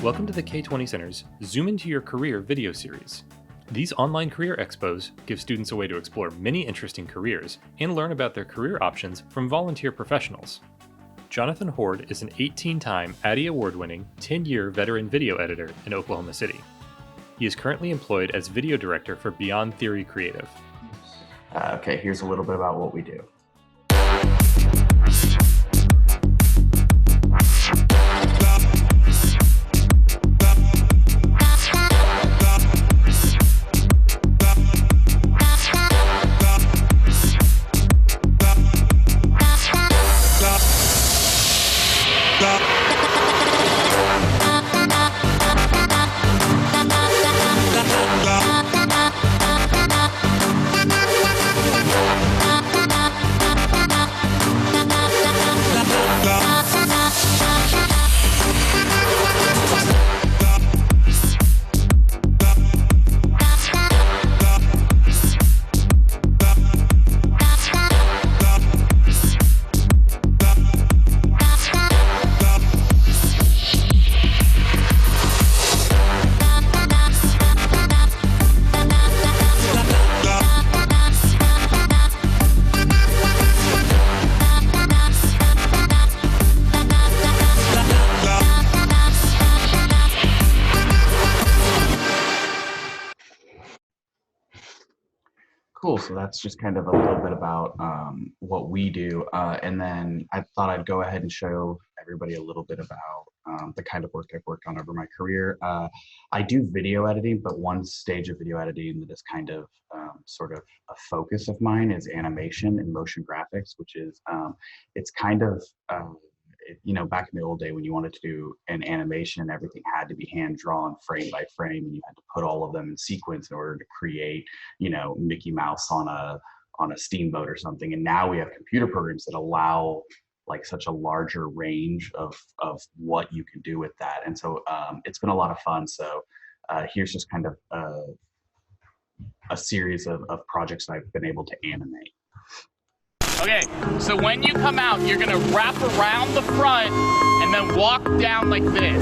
Welcome to the K20 Center's Zoom Into Your Career video series. These online career expos give students a way to explore many interesting careers and learn about their career options from volunteer professionals. Jonathan Hord is an 18-time ADDY award-winning, 10-year veteran video editor in Oklahoma City. He is currently employed as video director for Beyond Theory Creative. Okay, here's a little bit about what we do. Cool, so that's just kind of a little bit about what we do. And then I thought I'd go ahead and show everybody a little bit about the kind of work I've worked on over my career. I do video editing, but one stage of video editing that is kind of sort of a focus of mine is animation and motion graphics, which is, it's kind of, you know, back in the old day when you wanted to do an animation, everything had to be hand drawn frame by frame, and you had to put all of them in sequence in order to create, you know, Mickey Mouse on a steamboat or something. And now we have computer programs that allow like such a larger range of what you can do with that. And so it's been a lot of fun. So here's just kind of a series of projects I've been able to animate. Okay, so when you come out, you're gonna wrap around the front and then walk down like this.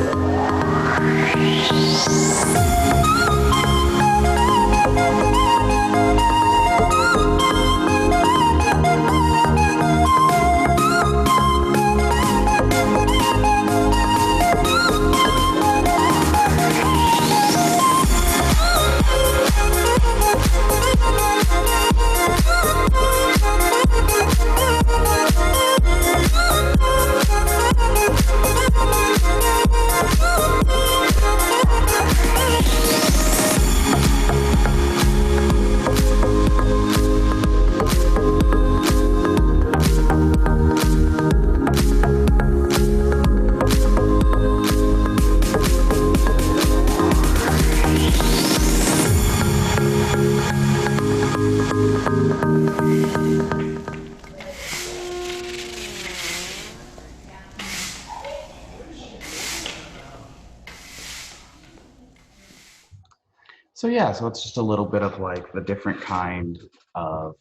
So yeah, so it's just a little bit of like the different kind of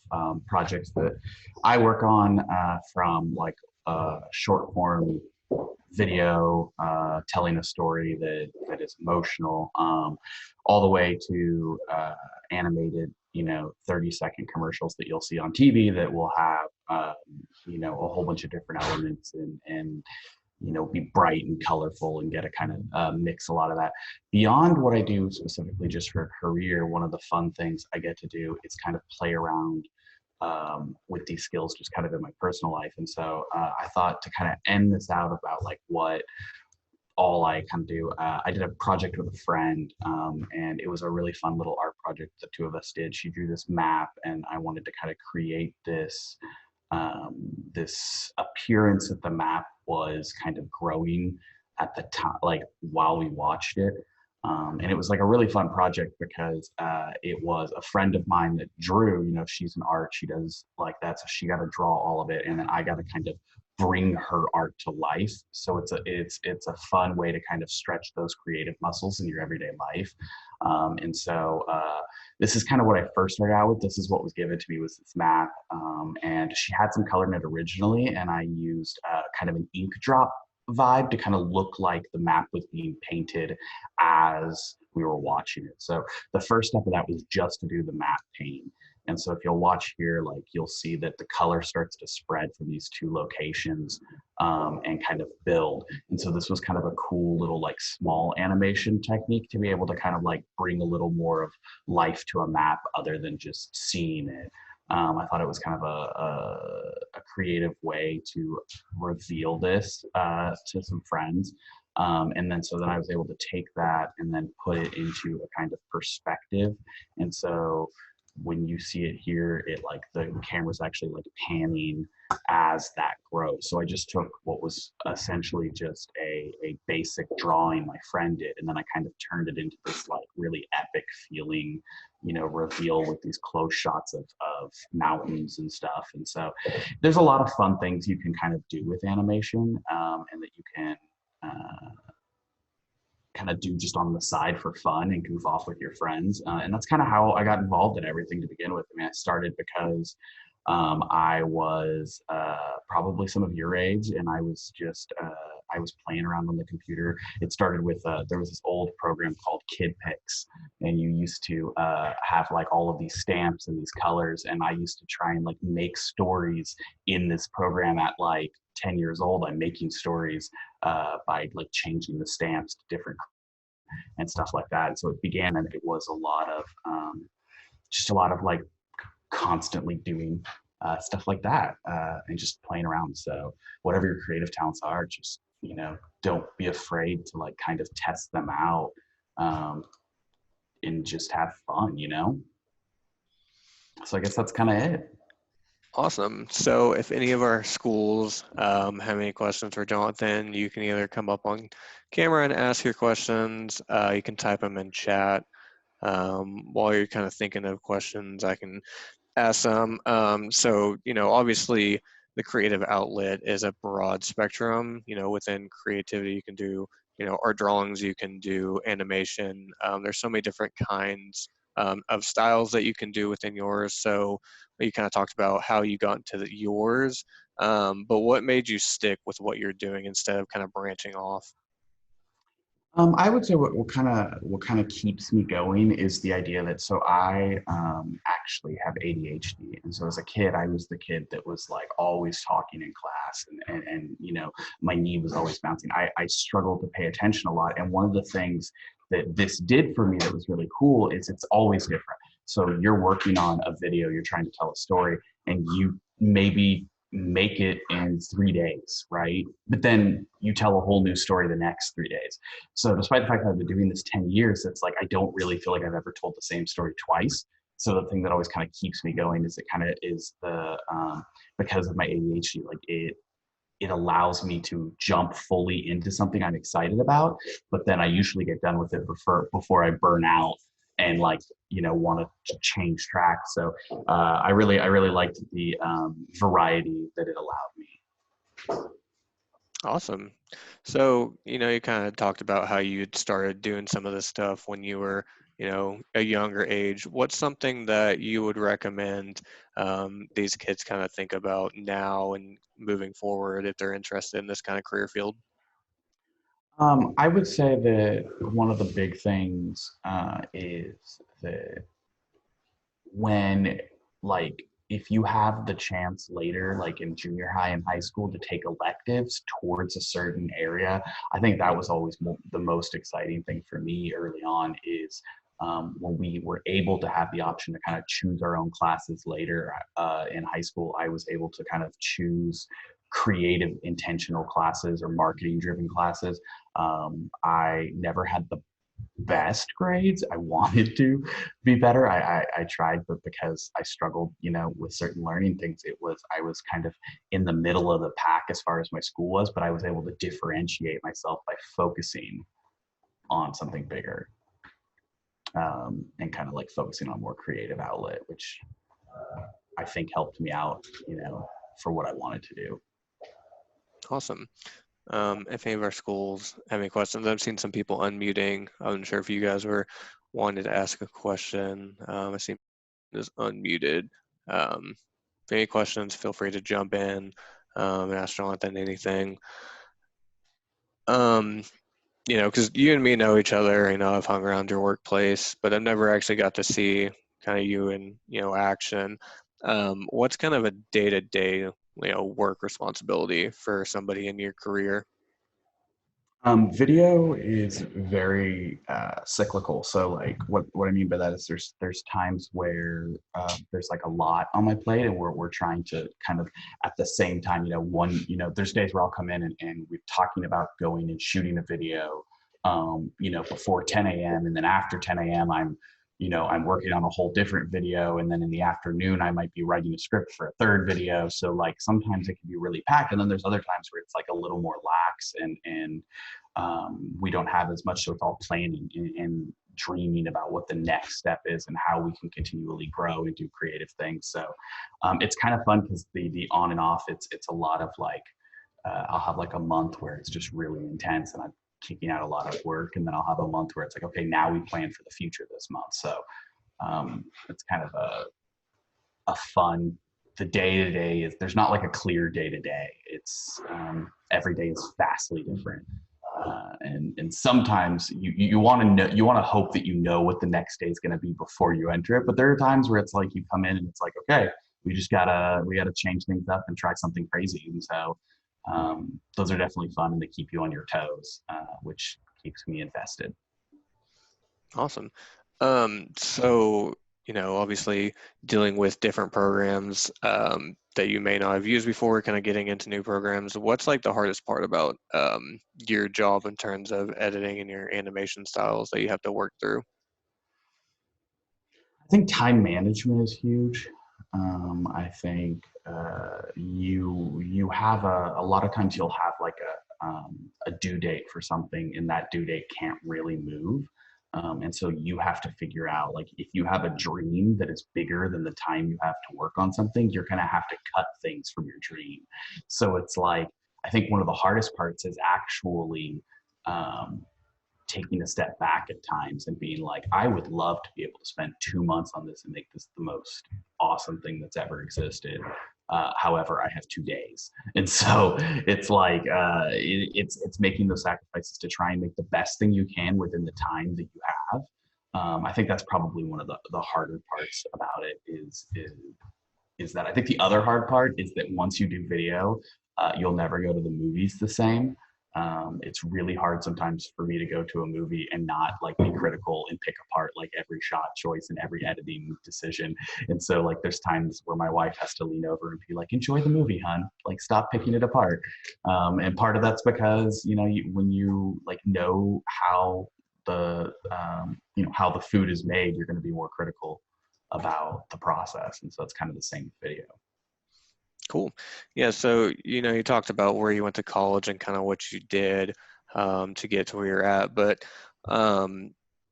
projects that I work on, from like short form video, telling a story that is emotional, all the way to animated, you know, 30-second commercials that you'll see on TV that will have, you know, a whole bunch of different elements and you know, be bright and colorful and get a kind of mix a lot of that. Beyond what I do specifically just for a career, one of the fun things I get to do is kind of play around with these skills just kind of in my personal life. And so I thought to kind of end this out about like what all I kind of do. I did a project with a friend, and it was a really fun little art project the two of us did. She drew this map, and I wanted to kind of create this this appearance that the map was kind of growing at the time, like while we watched it. And it was like a really fun project because it was a friend of mine that drew, you know, she's an art, she does like that. So she got to draw all of it. And then I got to kind of bring her art to life. So it's a fun way to kind of stretch those creative muscles in your everyday life. And so this is kind of what I first started out with. This is what was given to me, was this map. And she had some color in it originally, and I used kind of an ink drop vibe to kind of look like the map was being painted as we were watching it. So the first step of that was just to do the map paint. And so if you'll watch here, like you'll see that the color starts to spread from these two locations and kind of build. And so this was kind of a cool little like small animation technique to be able to kind of like bring a little more of life to a map other than just seeing it. I thought it was kind of a creative way to reveal this to some friends. And then so then I was able to take that and then put it into a kind of perspective. And so when you see it here, it like the camera's actually like panning as that grows. So I just took what was essentially just a basic drawing my friend did, and then I kind of turned it into this like really epic feeling, you know, reveal with these close shots of mountains and stuff. And so there's a lot of fun things you can kind of do with animation, and that you can kind of do just on the side for fun and goof off with your friends. And that's kind of how I got involved in everything to begin with. I mean, I started because I was probably some of your age, and I was just I was playing around on the computer. It started with there was this old program called Kid Pix, and you used to have like all of these stamps and these colors, and I used to try and like make stories in this program at like 10 years old. I'm making stories by like changing the stamps to different and stuff like that. And so it began, and it was a lot of just a lot of like constantly doing stuff like that and just playing around. So whatever your creative talents are, just, you know, don't be afraid to like kind of test them out and just have fun, you know? So I guess that's kind of it. Awesome. So if any of our schools have any questions for Jonathan, you can either come up on camera and ask your questions. You can type them in chat. While you're kind of thinking of questions, I can ask them. So, you know, obviously the creative outlet is a broad spectrum. You know, within creativity, you can do, you know, art drawings, you can do animation. There's so many different kinds of styles that you can do within yours. So you kind of talked about how you got into yours, but what made you stick with what you're doing instead of kind of branching off? I would say what kind of keeps me going is the idea that so I actually have ADHD, and so as a kid I was the kid that was like always talking in class, and you know, my knee was always bouncing. I struggled to pay attention a lot, and one of the things that this did for me that was really cool is it's always different. So you're working on a video, you're trying to tell a story, and you maybe make it in 3 days, right? But then you tell a whole new story the next 3 days. So despite the fact that I've been doing this 10 years, it's like I don't really feel like I've ever told the same story twice. So the thing that always kind of keeps me going is it kind of is the because of my ADHD, like it allows me to jump fully into something I'm excited about, but then I usually get done with it before I burn out and like, you know, want to change track. So I really liked the variety that it allowed me. Awesome. So, you know, you kind of talked about how you'd started doing some of this stuff when you were, you know, a younger age. What's something that you would recommend these kids kind of think about now and moving forward if they're interested in this kind of career field? I would say that one of the big things is that when like if you have the chance later, like in junior high and high school, to take electives towards a certain area, I think that was always the most exciting thing for me early on is when we were able to have the option to kind of choose our own classes later in high school. I was able to kind of choose creative intentional classes or marketing driven classes. I never had the best grades. I wanted to be better. I tried, but because I struggled, you know, with certain learning things, I was kind of in the middle of the pack as far as my school was, but I was able to differentiate myself by focusing on something bigger and kind of like focusing on more creative outlet, which I think helped me out, you know, for what I wanted to do. Awesome. If any of our schools have any questions, I've seen some people unmuting. I'm not sure if you guys were wanting to ask a question. I see is unmuted. If any questions, feel free to jump in and ask Jonathan anything. You know, because you and me know each other, you know, I've hung around your workplace, but I've never actually got to see kind of you in, you know, action. What's kind of a day-to-day, you know, work responsibility for somebody in your career? Video is very cyclical. So like what I mean by that is there's times where there's like a lot on my plate and we're trying to kind of at the same time, there's days where I'll come in and we're talking about going and shooting a video, before 10 a.m. and then after 10 a.m. I'm working on a whole different video. And then in the afternoon, I might be writing a script for a third video. So like sometimes it can be really packed. And then there's other times where it's like a little more lax and we don't have as much. So it's all planning and dreaming about what the next step is and how we can continually grow and do creative things. So it's kind of fun because the on and off, it's a lot of like, I'll have like a month where it's just really intense and I'm kicking out a lot of work, and then I'll have a month where it's like, okay, now we plan for the future this month. So it's kind of a fun, the day to day is, there's not like a clear day to day. It's every day is vastly different. And sometimes you want to know, you want to hope that you know what the next day is going to be before you enter it. But there are times where it's like you come in and it's like, okay, we gotta change things up and try something crazy. And so those are definitely fun and they keep you on your toes, which keeps me invested. Awesome. So, you know, obviously dealing with different programs that you may not have used before, kind of getting into new programs. What's like the hardest part about your job in terms of editing and your animation styles that you have to work through? I think time management is huge. I think you have a lot of times you'll have like a due date for something, and that due date can't really move. And so you have to figure out, like, if you have a dream that is bigger than the time you have to work on something, you're going to have to cut things from your dream. So it's like, I think one of the hardest parts is actually um, taking a step back at times and being like, I would love to be able to spend 2 months on this and make this the most awesome thing that's ever existed. However, I have 2 days, and so it's like it's making those sacrifices to try and make the best thing you can within the time that you have. I think that's probably one of the harder parts about it is that I think the other hard part is that once you do video, you'll never go to the movies the same. It's really hard sometimes for me to go to a movie and not like be critical and pick apart like every shot choice and every editing decision. And so like there's times where my wife has to lean over and be like, enjoy the movie, hon, like stop picking it apart. And part of that's because, when you like know how how the food is made, you're going to be more critical about the process. And so it's kind of the same with video. Cool. Yeah, so, you know, you talked about where you went to college and kind of what you did to get to where you're at, but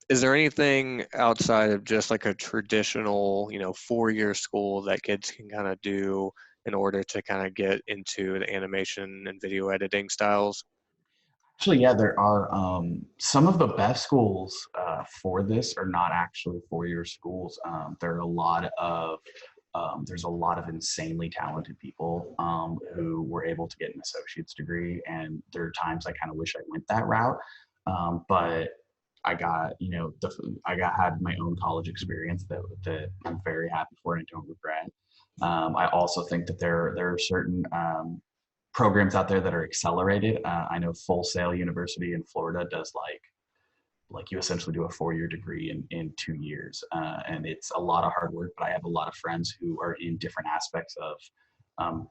is there anything outside of just like a traditional, 4-year school that kids can kind of do in order to kind of get into the animation and video editing styles? Actually, yeah, there are some of the best schools for this are not actually 4-year schools. There are a lot of there's a lot of insanely talented people who were able to get an associate's degree, and there are times I kind of wish I went that route, but I got had my own college experience that I'm very happy for and I don't regret. I also think that there are certain programs out there that are accelerated. I know Full Sail University in Florida does like you essentially do a 4-year degree in 2 years. And it's a lot of hard work, but I have a lot of friends who are in different aspects of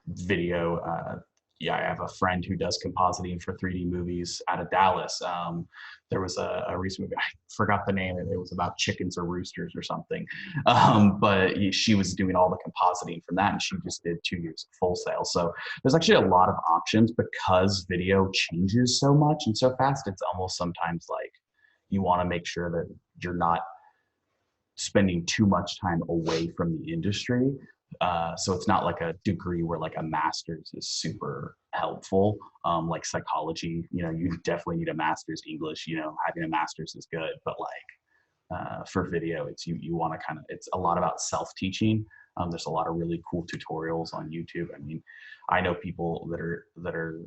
video. I have a friend who does compositing for 3D movies out of Dallas. There was a recent movie, I forgot the name, it was about chickens or roosters or something. But she was doing all the compositing from that, and she just did 2 years of Full Sail. So there's actually a lot of options because video changes so much and so fast. It's almost sometimes like you want to make sure that you're not spending too much time away from the industry. So it's not like a degree where like a master's is super helpful. Like psychology, you definitely need a master's. English, having a master's is good, but like for video, it's you want to it's a lot about self-teaching. There's a lot of really cool tutorials on YouTube. I mean, I know people that are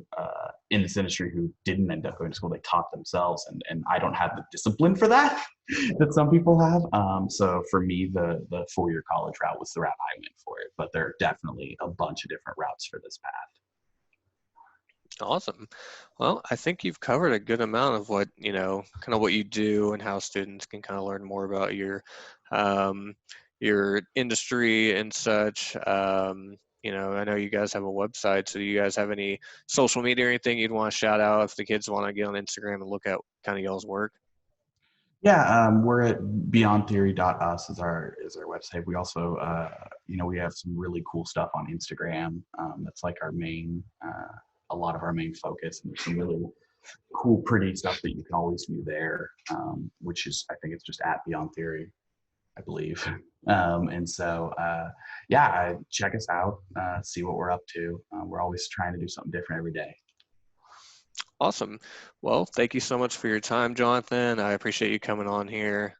in this industry who didn't end up going to school. They taught themselves, and I don't have the discipline for that that some people have. So for me, the 4-year college route was the route I went for it. But there are definitely a bunch of different routes for this path. Awesome. Well, I think you've covered a good amount of what, kind of what you do and how students can kind of learn more about your industry and such. I know you guys have a website, so do you guys have any social media or anything you'd want to shout out if the kids want to get on Instagram and look at kind of y'all's work? Yeah, we're at beyondtheory.us is our website. We also, we have some really cool stuff on Instagram. That's like our main, a lot of our main focus, and there's some really cool, pretty stuff that you can always view there, which is, I think it's just at Beyond Theory, I believe. And so, check us out, see what we're up to. We're always trying to do something different every day. Awesome. Well, thank you so much for your time, Jonathan. I appreciate you coming on here.